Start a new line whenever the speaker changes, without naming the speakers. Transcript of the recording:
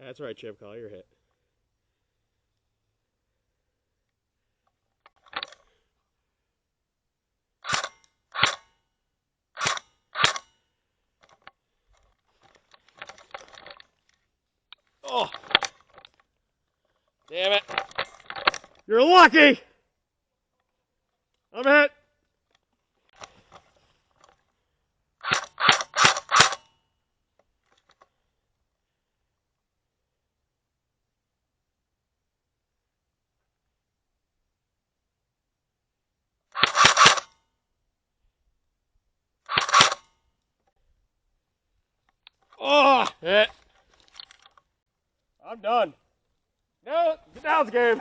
That's right, Chip. Call your hit. Oh! Damn it. You're lucky! I'm hit. Oh, hit. I'm done. No, get down the game.